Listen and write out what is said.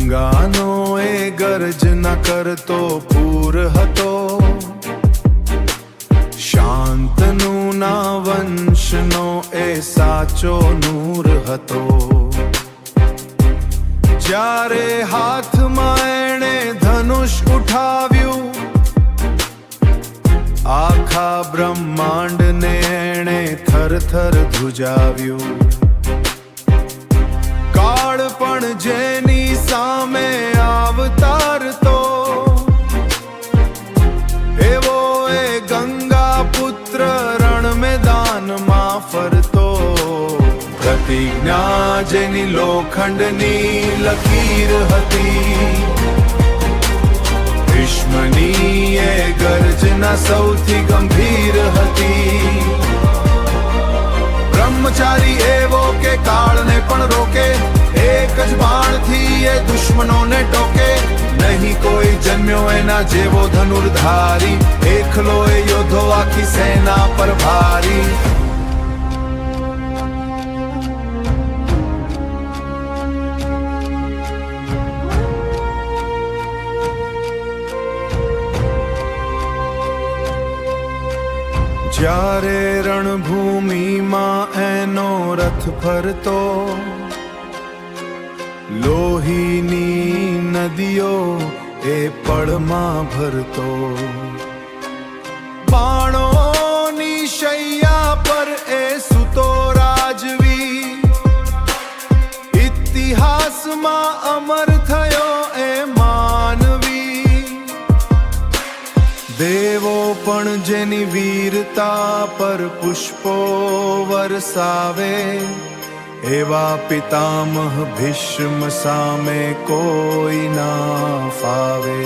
ગંગાનો એ ગર્જના કરતો પૂર હતો, શાંતનું ના વંશનો એ સાચો નૂર હતો। જ્યારે હાથમાં એણે ધનુષ ઉઠાવ્યું, આખા બ્રહ્માંડને એણે થરથર ધ્રુજાવ્યું। કાળ પણ જેની સામે અવતારતો, એવો એ ગંગા પુત્ર રણ મેદાનમાં ફરતો। પ્રતિજ્ઞા જેની લોખંડની લકીર હતી, ભીષ્મની એ ગર્જના સૌથી ગંભીર હતી। બ્રહ્મચારી એવો કે કાળને પણ રોકે, એક જ બાણથી એ દુશ્મનોને ટોકે। નહીં કોઈ જન્મ્યો એના જેવો ધનુર્ધારી, એકલો એ યોધો આખી સેના પર ભારી। જ્યારે રણભૂમિમાં એનો રથ ફરતો, લોહીની નદીઓ એ પળમાં ભરતો। બાણોની શૈયા પર એ સૂતો રાજવી, ઇતિહાસમાં અમર થયો એ માનવી। દેવો પણ જેની વીરતા પર પુષ્પો વરસાવે, એવા પિતામહ ભીષ્મ સામે કોઈ ના ફાવે।